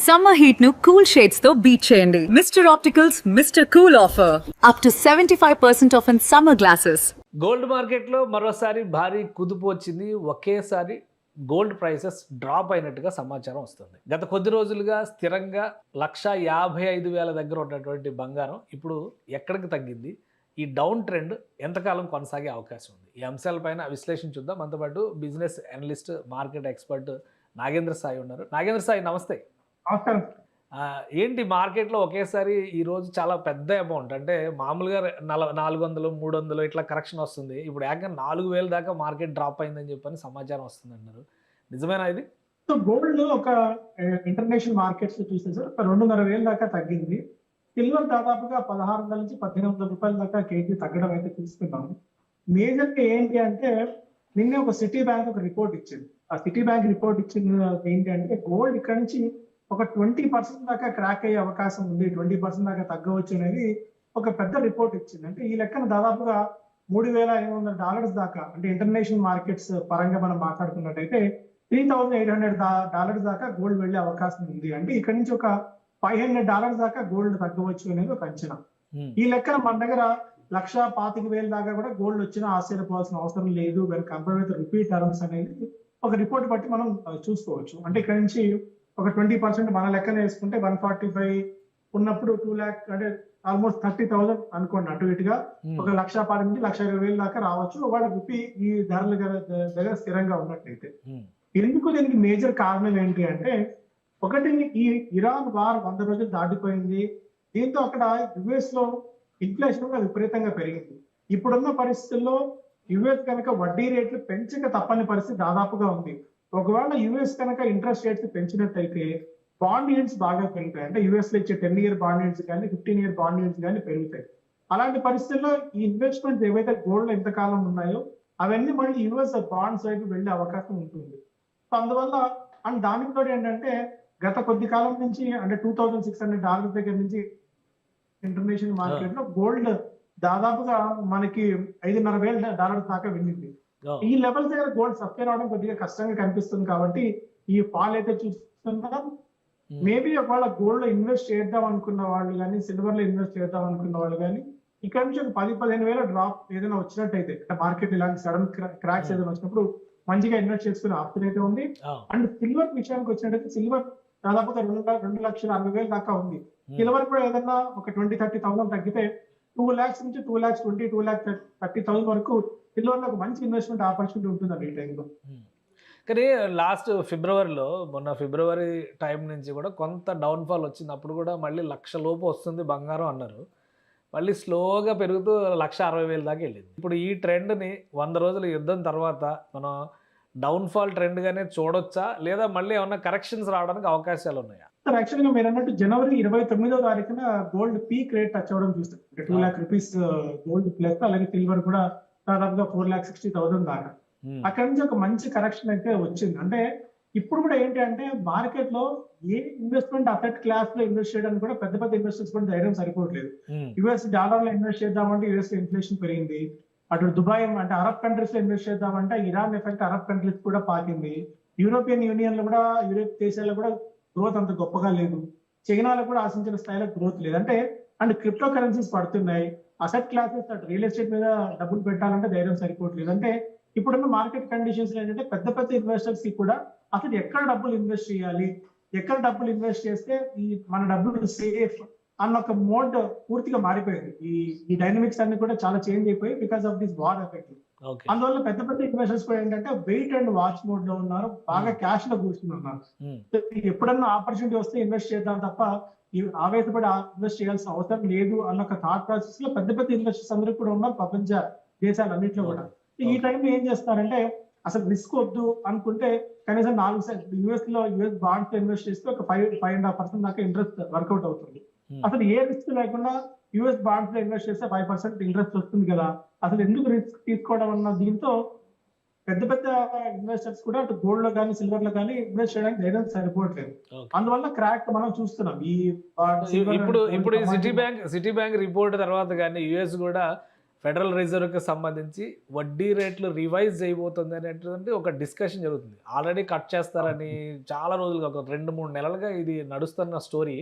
Summer heat ను cool shades తో beat చేయండి. Mister opticals mister cool offer up to 75% of in summer glasses. Gold మార్కెట్లో మరోసారి భారీ కుదుపు వచ్చింది. ఒకేసారి గోల్డ్ ప్రైసెస్ డ్రాప్ అయినట్టుగా సమాచారం వస్తుంది. గత కొద్ది రోజులుగా స్థిరంగా 1,55,000 దగ్గర ఉన్నటువంటి బంగారం ఇప్పుడు ఎక్కడికి తగ్గింది, ఈ డౌన్ ట్రెండ్ ఎంతకాలం కొనసాగే అవకాశం ఉంది, ఈ అంశాలపైన విశ్లేషణ చూద్దాం. మనతో పాటు business analyst, market expert Nagendra Sai ఉన్నారు. నాగేంద్ర సాయి, నమస్తే. ఏంటి మార్కెట్లో ఒకేసారి ఈరోజు చాలా పెద్ద అమౌంట్, అంటే మామూలుగా 400, 300 ఇట్లా కరెక్షన్ వస్తుంది. ఇప్పుడు ఏకంగా 4,000 దాకా మార్కెట్ డ్రాప్ అయిందని చెప్పని సమాచారం వస్తుంది అన్నారు. నిజమేనా ఇది? సో గోల్డ్ ఒక ఇంటర్నేషనల్ మార్కెట్స్ చూస్తే సార్ 2,500 దాకా తగ్గింది. సిల్వర్ దాదాపుగా 1,600 నుంచి 1,800 రూపాయల దాకా కేజీ తగ్గడం అయితే చూస్తున్నాము. మేజర్గా ఏంటి అంటే నిన్న ఒక సిటీ బ్యాంక్ ఒక రిపోర్ట్ ఇచ్చింది. ఆ సిటీ బ్యాంక్ రిపోర్ట్ ఇచ్చింది ఏంటి అంటే గోల్డ్ ఇక్కడ నుంచి ఒక 20% దాకా క్రాక్ అయ్యే అవకాశం ఉంది, 20% దాకా తగ్గవచ్చు అనేది ఒక పెద్ద రిపోర్ట్ ఇచ్చింది. అంటే ఈ లెక్కన దాదాపుగా $3,500 దాకా, అంటే ఇంటర్నేషనల్ మార్కెట్స్ పరంగా మనం మాట్లాడుకున్నట్టయితే $3,800 దాకా గోల్డ్ వెళ్లే అవకాశం ఉంది. అంటే ఇక్కడ నుంచి ఒక $500 దాకా గోల్డ్ తగ్గవచ్చు అనేది ఒక అంచనా. ఈ లెక్కన మన దగ్గర 1,25,000 దాకా కూడా గోల్డ్ వచ్చినా ఆశ్చర్యపోవాల్సిన అవసరం లేదు. కంపేర్ విత్ రిపీట్ టర్మ్స్ అనేది ఒక రిపోర్ట్ బట్టి మనం చూసుకోవచ్చు. అంటే ఇక్కడ నుంచి ఒక 20% మన లెక్కన వేసుకుంటే 145 ఉన్నప్పుడు 2 lakh, అంటే ఆల్మోస్ట్ 30,000 అనుకోండి అటు ఇటుగా, ఒక 1,10,000 నుంచి 1,20,000 దాకా రావచ్చు వాళ్ళ రూపీ ఈ ధరల దగ్గర స్థిరంగా ఉన్నట్లయితే. ఎందుకు దీనికి మేజర్ కారణం ఏంటి అంటే, ఒకటి ఈ ఇరాన్ వార్ 100 రోజులు దాటిపోయింది. దీంతో అక్కడ యుఎస్ లో ఇన్ఫ్లేషన్ కూడా విపరీతంగా పెరిగింది. ఇప్పుడున్న పరిస్థితుల్లో యుఎస్ కనుక వడ్డీ రేట్లు పెంచక తప్పని పరిస్థితి దాదాపుగా ఉంది. ఒకవేళ యుఎస్ కనుక ఇంట్రెస్ట్ రేట్స్ పెంచినట్టయితే బాండ్ ఈల్డ్స్ బాగా పెరుగుతాయి. అంటే యుఎస్ లో ఇచ్చే 10-year బాండ్ ఈల్డ్స్ కానీ 15-year బాండ్ ఈల్డ్స్ కానీ పెరుగుతాయి. అలాంటి పరిస్థితుల్లో ఈ ఇన్వెస్ట్మెంట్స్ ఏవైతే గోల్డ్ ఎంతకాలం ఉన్నాయో అవన్నీ మళ్ళీ యుఎస్ బాండ్స్ వైపు వెళ్లే అవకాశం ఉంటుంది. సో అందువల్ల అండ్ దానికి కూడా ఏంటంటే గత కొద్ది కాలం నుంచి, అంటే $2,600 దగ్గర నుంచి ఇంటర్నేషనల్ మార్కెట్ లో గోల్డ్ దాదాపుగా మనకి $5,500 దాకా వెళ్ళింది. ఈ లెవెల్స్ దగ్గర గోల్డ్ సస్టైన్ అవడం కొద్దిగా కష్టంగా కనిపిస్తుంది. కాబట్టి ఈ ఫాల్ అయితే చూస్తున్నాం. మేబీ ఒకవేళ గోల్డ్ లో ఇన్వెస్ట్ చేద్దాం అనుకున్న వాళ్ళు కానీ, సిల్వర్ లో ఇన్వెస్ట్ చేద్దాం అనుకున్న వాళ్ళు కానీ ఇక్కడ నుంచి ఒక 10,000-15,000 డ్రాప్ ఏదైనా వచ్చినట్టయితే, మార్కెట్ ఇలాంటి సడన్ క్రాక్స్ ఏదైనా వచ్చినప్పుడు మంచిగా ఇన్వెస్ట్ చేసుకునే ఆప్షన్ అయితే ఉంది. అండ్ సిల్వర్ విషయానికి వచ్చినట్టయితే సిల్వర్ దాదాపుగా 2,60,000 దాకా ఉంది. సిల్వర్ కూడా ఏదన్నా ఒక 20,000-30,000 తగ్గితే 2 lakhs నుంచి 2,20,000, 2,30,000 వరకు సిల్వర్ లో ఒక మంచి ఇన్వెస్ట్మెంట్ ఆపర్చునిటీ ఉంటుందండి ఈ టైంలో. కానీ లాస్ట్ ఫిబ్రవరిలో, మొన్న ఫిబ్రవరి టైం నుంచి కూడా కొంత డౌన్ఫాల్ వచ్చింది. అప్పుడు కూడా మళ్ళీ 1,00,000 లోపు వస్తుంది బంగారం అన్నారు. మళ్ళీ స్లోగా పెరుగుతూ 1,60,000 దాకా వెళ్ళింది. ఇప్పుడు ఈ ట్రెండ్ని 100 రోజుల యుద్ధం తర్వాత మనం డౌన్ఫాల్ ట్రెండ్గానే చూడొచ్చా, లేదా మళ్ళీ ఏమన్నా కరెక్షన్స్ రావడానికి అవకాశాలు ఉన్నాయా? యాక్చువల్ గా మీరు అన్నట్టు జనవరి 29వ తారీఖున గోల్డ్ పీక్ రేట్ టచ్ అవ్వడం చూస్తాం. అంటే 2 lakh రూపీస్ గోల్డ్ ప్లస్, అలాగే సిల్వర్ కూడా దాదాపుగా 4,60,000 దాకా. అక్కడ నుంచి ఒక మంచి కరెక్షన్ అయితే వచ్చింది. అంటే ఇప్పుడు కూడా ఏంటి అంటే మార్కెట్ లో ఏ ఇన్వెస్ట్మెంట్ అసెట్ క్లాస్ లో ఇన్వెస్ట్ చేయడానికి కూడా పెద్ద పెద్ద ఇన్వెస్టర్స్ కూడా ధైర్యం సరిపోవట్లేదు. యుఎస్ డాలర్ లో ఇన్వెస్ట్ చేద్దామంటే యుఎస్ లో ఇన్ఫ్లేషన్ పెరిగింది. అటు దుబాయ్ అంటే అరబ్ కంట్రీస్ లో ఇన్వెస్ట్ చేద్దామంటే ఇరాన్ ఎఫెక్ట్ అరబ్ కంట్రీస్ కూడా పాకింది. యూరోపియన్ యూనియన్ లో కూడా, యూరోప్ దేశాల్లో కూడా గ్రోత్ అంత గొప్పగా లేదు. చైనాలో కూడా ఆశించిన స్థాయిలో గ్రోత్ లేదు. అంటే అండ్ క్రిప్టో కరెన్సీస్ పడుతున్నాయి. అసెట్ క్లాసెస్ అటు రియల్ ఎస్టేట్ మీద డబ్బులు పెట్టాలంటే ధైర్యం సరిపోవట్లేదు. అంటే ఇప్పుడున్న మార్కెట్ కండిషన్స్ ఏంటంటే పెద్ద పెద్ద ఇన్వెస్టర్స్ కి కూడా అసలు ఎక్కడ డబ్బులు ఇన్వెస్ట్ చేయాలి, ఎక్కడ డబ్బులు ఇన్వెస్ట్ చేస్తే ఈ మన డబ్బులు సేఫ్ అన్న ఒక మోడ్ పూర్తిగా మారిపోయింది. ఈ డైనమిక్స్ అన్ని కూడా చాలా చేంజ్ అయిపోయి because of this war effect. అందువల్ల పెద్ద పెద్ద ఇన్వెస్టర్స్ కూడా ఏంటంటే వెయిట్ అండ్ వాచ్ మోడ్ లో ఉన్నారు, బాగా క్యాష్ లో కూర్చున్నారు. ఎప్పుడన్నా ఆపర్చునిటీ వస్తే ఇన్వెస్ట్ చేద్దాం తప్ప ఆవేశపడి ఇన్వెస్ట్ చేయాల్సిన అవసరం లేదు అన్న ఒక థాట్ ప్రాసెస్ లో పెద్ద పెద్ద ఇన్వెస్టర్స్ అందరూ కూడా ఉన్నారు ప్రపంచ దేశాలన్నింటిలో కూడా. ఈ టైంలో ఏం చేస్తారంటే అసలు రిస్క్ వద్దు అనుకుంటే కనీసం 4 యుఎస్ బాండ్స్ లో ఇన్వెస్ట్ చేస్తే ఒక 5.5% దాకా ఇంట్రెస్ట్ వర్కౌట్ అవుతుంది. అసలు ఏ రిస్క్ లేకుండా యుఎస్ బాండ్స్ లో ఇన్వెస్ట్ చేస్తే 5% ఇంట్రెస్ట్ వస్తుంది కదా, అసలు ఎందుకు రిస్క్ తీసుకోవడం అన్న దీంతో పెద్ద పెద్ద ఇన్వెస్టర్స్ కూడా అటు గోల్డ్ లో కానీ సిల్వర్ లో కానీ ఇన్వెస్ట్ చేయడానికి ధైర్యం సరిపోవట్లేదు. అందువల్ల క్రాక్ మనం చూస్తున్నాం. ఇప్పుడు ఈ సిటీ బ్యాంక్ రిపోర్ట్ తర్వాత కానీ యుఎస్ కూడా ఫెడరల్ రిజర్వ్కి సంబంధించి వడ్డీ రేట్లు రివైజ్ చేయబోతుంది అనేటువంటి ఒక డిస్కషన్ జరుగుతుంది. ఆల్రెడీ కట్ చేస్తారని చాలా రోజులుగా, ఒక 2-3 నెలలుగా ఇది నడుస్తున్న స్టోరీ.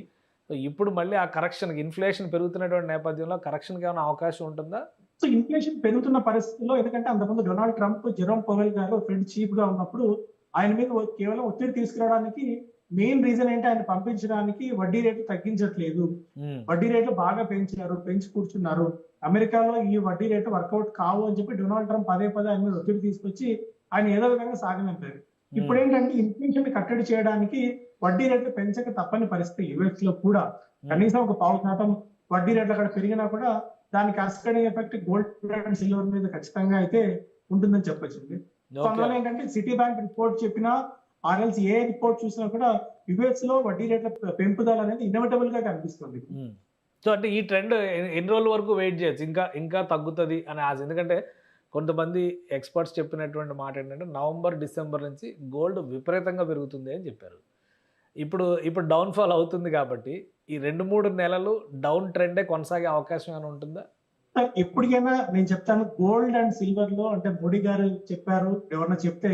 సో ఇప్పుడు మళ్ళీ ఆ కరెక్షన్కి, ఇన్ఫ్లేషన్ పెరుగుతున్నటువంటి నేపథ్యంలో కరెక్షన్కి ఏమైనా అవకాశం ఉంటుందా? సో ఇన్ఫ్లేషన్ పెరుగుతున్న పరిస్థితుల్లో, ఎందుకంటే అంతకుముందు డొనాల్డ్ ట్రంప్, జెరోమ్ పవెల్ గారు ఫెడ్ చీఫ్ గా ఉన్నప్పుడు ఆయన మీద కేవలం ఒత్తిడి తీసుకురావడానికి మెయిన్ రీజన్ ఏంటి, ఆయన పంపించడానికి వడ్డీ రేట్లు తగ్గించట్లేదు, వడ్డీ రేట్లు బాగా పెంచి కూర్చున్నారు, అమెరికాలో ఈ వడ్డీ రేట్లు వర్కౌట్ కావు అని చెప్పి డొనాల్డ్ ట్రంప్ పదే ఆయన మీద ఒత్తిడి తీసుకొచ్చి ఆయన ఏదో విధంగా సాగనంపారు. ఇప్పుడు ఏంటంటే ఇన్ఫ్లేషన్ కట్టడి చేయడానికి వడ్డీ రేట్లు పెంచక తప్పని పరిస్థితి. యుఎస్ లో కూడా కనీసం ఒక 0.5% వడ్డీ రేట్లు అక్కడ పెరిగినా కూడా దాని cascading effect gold and silver మీద ఖచ్చితంగా అయితే ఉంటుందని చెప్పొచ్చింది. సో అందువల్ల ఏంటంటే సిటీ బ్యాంక్ రిపోర్ట్ చెప్పినా, ఆర్ఎల్స్ ఏ రిపోర్ట్ చూసినా కూడా యుఎస్ లో వడ్డీ రేట్ల పెంపుదల అనేది ఇన్ఎవిటబుల్ గా కనిపిస్తుంది. సో అంటే ఈ ట్రెండ్ ఎన్ని రోజుల వరకు వెయిట్ చేయొచ్చు, ఇంకా తగ్గుతుంది అని ఆశ? ఎందుకంటే కొంతమంది ఎక్స్పర్ట్స్ చెప్పినటువంటి మాట ఏంటంటే నవంబర్-డిసెంబర్ నుంచి గోల్డ్ విపరీతంగా పెరుగుతుంది అని చెప్పారు. ఇప్పుడు డౌన్ఫాల్ అవుతుంది కాబట్టి ఈ 2-3 నెలలు డౌన్ ట్రెండే కొనసాగే అవకాశం ఏమైనా ఉంటుందా? ఎప్పటికైనా నేను చెప్తాను, గోల్డ్ అండ్ సిల్వర్ లో అంటే మోడీ గారు చెప్పారు, ఎవరన్నా చెప్తే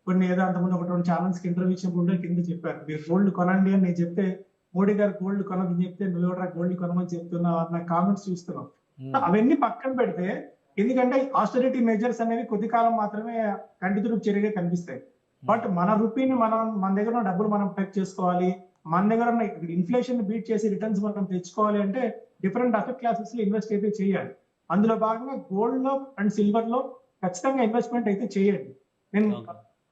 కొన్ని ఏదో అంతకుముందు ఒక 2 ఛానల్స్ కి ఇంటర్వ్యూ ఇచ్చినప్పుడు కింద చెప్పారు, మీరు గోల్డ్ కొనండి అని నేను చెప్తే మోడీ గారు గోల్డ్ కొనదని చెప్తే నువ్వెవరా గోల్డ్ కొనమని చెప్తున్నావు అన్న కామెంట్స్ చూస్తున్నాం. అవన్నీ పక్కన పెడితే, ఎందుకంటే ఆస్టెరిటీ మెజర్స్ అనేవి కొద్ది కాలం మాత్రమే కంటితుడుపు చర్యగా కనిపిస్తాయి. బట్ మన రూపీని మన దగ్గర ఉన్న డబ్బులు మనం ప్రొటెక్ట్ చేసుకోవాలి, మన దగ్గర ఉన్న ఇన్ఫ్లేషన్ బీట్ చేసి రిటర్న్స్ మనం తెచ్చుకోవాలి అంటే డిఫరెంట్ అసెట్ క్లాసెస్ లో ఇన్వెస్ట్ అయితే చేయాలి. అందులో భాగంగా గోల్డ్ లో అండ్ సిల్వర్ లో ఖచ్చితంగా ఇన్వెస్ట్మెంట్ అయితే చేయండి. నేను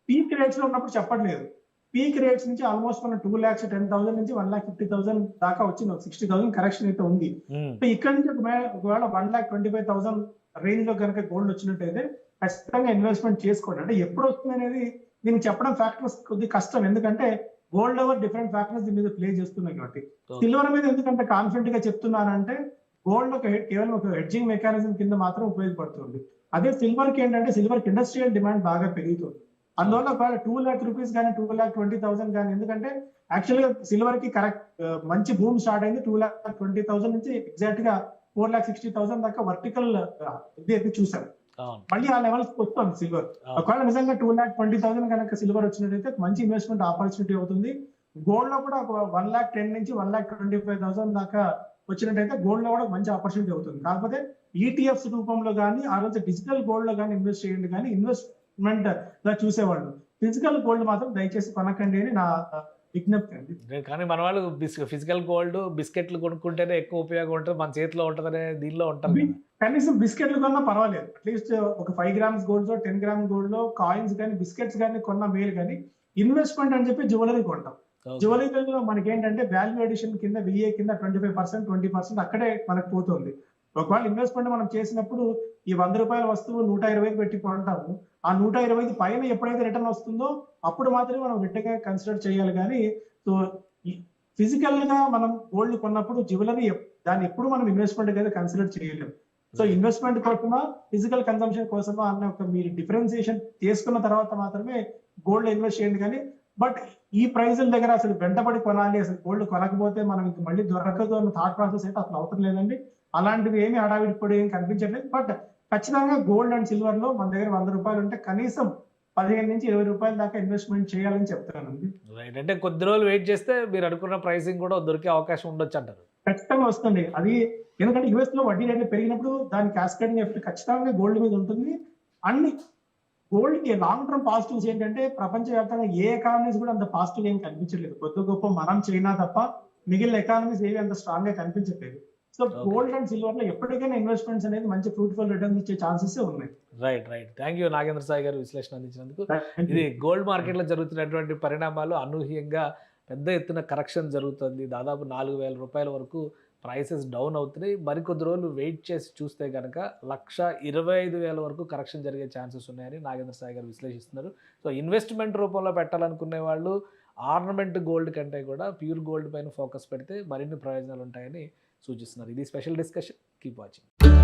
పీక్ రేట్స్ లో ఉన్నప్పుడు చెప్పట్లేదు, పీక్ రేట్స్ నుంచి ఆల్మోస్ట్ మనం 2,10,000 నుంచి 1,50,000 దాకా వచ్చింది, 60,000 కరెక్షన్ అయితే ఉంది. ఇక్కడ నుంచి ఒకవేళ 1,25,000 రేంజ్ లో కనుక గోల్డ్ వచ్చినట్టయితే ఖచ్చితంగా ఇన్వెస్ట్మెంట్ చేసుకోండి. అంటే ఎప్పుడు వస్తుంది అనేది దీనికి చెప్పడం ఫ్యాక్టర్స్ కొద్ది కష్టం, ఎందుకంటే గోల్డ్ ఓవర్ డిఫరెంట్ ఫ్యాక్టర్స్ దీని మీద ప్లే చేస్తున్నాయి కాబట్టి. సిల్వర్ మీద ఎందుకంటే కాన్ఫిడెంట్ గా చెప్తున్నానంటే గోల్డ్ కేవలం ఒక హెడ్జింగ్ మెకానిజం కింద మాత్రం ఉపయోగపడుతుంది. అదే సిల్వర్ కి ఏంటంటే సిల్వర్ కి ఇండస్ట్రియల్ డిమాండ్ బాగా పెరుగుతుంది. అందువల్ల ఒకవేళ 2 lakh రూపీస్ కానీ 2,20,000 కానీ, ఎందుకంటే యాక్చువల్ గా సిల్వర్ కి కరెక్ట్ మంచి బూమ్ స్టార్ట్ అయింది 2,20,000 నుంచి ఎగ్జాక్ట్ గా 4,60,000 దాకా వర్టికల్ ఇది అయితే చూసారు. మళ్ళీ ఆ లెవెల్స్ వస్తుంది సిల్వర్. ఒకవేళ నిజంగా 2,20,000 కనుక సిల్వర్ వచ్చినట్టయితే మంచి ఇన్వెస్ట్మెంట్ ఆపర్చునిటీ అవుతుంది. గోల్డ్ లో కూడా ఒక 1,10,000 నుంచి 1,25,000 దాకా వచ్చినట్టయితే గోల్డ్ లో కూడా మంచి ఆపర్చునిటీ అవుతుంది. కాకపోతే ఈటీఎఫ్స్ రూపంలో కానీ, ఆ రోజు డిజిటల్ గోల్డ్ లో కానీ ఇన్వెస్ట్ చేయండి, కానీ ఇన్వెస్ట్మెంట్ గా చూసేవాళ్ళు ఫిజికల్ గోల్డ్ మాత్రం దయచేసి కొనకండి అని నా విజ్ఞప్తి అండి. కానీ మన వాళ్ళు ఫిజికల్ గోల్డ్ బిస్కెట్లు కొనుక్కుంటేనే ఎక్కువ ఉపయోగం ఉంటుంది, మన చేతిలో ఉంటుందనే దీనిలో ఉంటుంది. కనీసం బిస్కెట్లు కొన్నా పర్వాలేదు, అట్లీస్ట్ ఒక 5 grams గోల్డ్ లో 10 grams గోల్డ్ లో కాయిన్స్ కానీ బిస్కెట్స్ కానీ కొన్న మేలు. కానీ ఇన్వెస్ట్మెంట్ అని చెప్పి జ్యువెలరీ కొంటాం. జ్యువెలరీలో మనకి ఏంటంటే వాల్యూ అడిషన్ కింద VA కింద 25%, 20% అక్కడే మనకు పోతుంది. ఒకవేళ ఇన్వెస్ట్మెంట్ మనం చేసినప్పుడు ఈ 100 రూపాయల వస్తువు 120 పెట్టి కొంటాము, ఆ 120 పైన ఎప్పుడైతే రిటర్న్ వస్తుందో అప్పుడు మాత్రమే మనం రిటర్న్ గా కన్సిడర్ చేయాలి. కానీ సో ఫిజికల్ గా మనం గోల్డ్ కొన్నప్పుడు జ్యువెలరీ దాన్ని ఎప్పుడు మనం ఇన్వెస్ట్మెంట్ అయితే కన్సిడర్ చేయలేము. సో ఇన్వెస్ట్మెంట్ కోసమా ఫిజికల్ కన్సంప్షన్ కోసమా అన్న ఒక మీరు డిఫరెన్సియేషన్ చేసుకున్న తర్వాత మాత్రమే గోల్డ్ ఇన్వెస్ట్ చేయండి. కానీ బట్ ఈ ప్రైజుల దగ్గర అసలు వెంటబడి కొనాలి, అసలు గోల్డ్ కొనకపోతే మనం ఇంక మళ్ళీ దొరకదు అన్న థాట్ ప్రాసెస్ అయితే అసలు అవసరం లేదండి. అలాంటివి ఏమి హడావిడి కూడా ఏం కనిపించట్లేదు. బట్ ఖచ్చితంగా గోల్డ్ అండ్ సిల్వర్ లో మన దగ్గర 100 రూపాయలు ఉంటే కనీసం 15 నుంచి 20 రూపాయల దాకా ఇన్వెస్ట్మెంట్ చేయాలని చెప్తానండి. రైట్, అంటే కొద్ది రోజులు వెయిట్ చేస్తే మీరు అనుకున్న ప్రైసింగ్ కూడా దొరికే అవకాశం ఉండొచ్చు అంటారు. ఖచ్చితంగా వస్తుంది అది, ఎందుకంటే యుఎస్ లో వడ్డీ రేట్లు పెరిగినప్పుడు దాని క్యాస్కేడింగ్ ఎఫెక్ట్ ఖచ్చితంగా గోల్డ్ మీద ఉంటుంది. అన్ని గోల్డ్ కి లాంగ్ టర్మ్ పాజిటివ్స్ ఏంటంటే ప్రపంచవ్యాప్తంగా ఏ ఎకానమీస్ కూడా అంత పాజిటివ్ ఏం కనిపించలేదు. కొద్ది గొప్ప మనం చైనా తప్ప మిగిలిన ఎకానమీస్ ఏవి అంత స్ట్రాంగ్ గా కనిపించట్లేదు. సో గోల్డ్ అండ్ సిల్వర్ లో ఎప్పటికైనా ఇన్వెస్ట్మెంట్స్ అనేది మంచి ఫ్రూట్ఫుల్ రిటర్న్స్ ఇచ్చే ఛాన్సెస్ ఉన్నాయి. Right. Thank you Nagendra Sai గారు విశ్లేషణ అందించినందుకు. ఇది గోల్డ్ మార్కెట్ లో జరుగుతున్నటువంటి పరిణామాలు, అనూహ్యంగా పెద్ద ఎత్తున కరెక్షన్ జరుగుతుంది. దాదాపు 4,000 రూపాయల వరకు ప్రైసెస్ డౌన్ అవుతున్నాయి. మరికొద్ది రోజులు వెయిట్ చేసి చూస్తే కనుక 1,25,000 వరకు కరెక్షన్ జరిగే ఛాన్సెస్ ఉన్నాయని నాగేంద్ర సాయి గారు విశ్లేషిస్తున్నారు. సో ఇన్వెస్ట్మెంట్ రూపంలో పెట్టాలనుకునే వాళ్ళు ఆర్నమెంట్ గోల్డ్ కంటే కూడా ప్యూర్ గోల్డ్ పైన ఫోకస్ పెడితే మరిన్ని ప్రయోజనాలు ఉంటాయని సూచిస్తున్నారు. ఇది స్పెషల్ డిస్కషన్. Keep watching.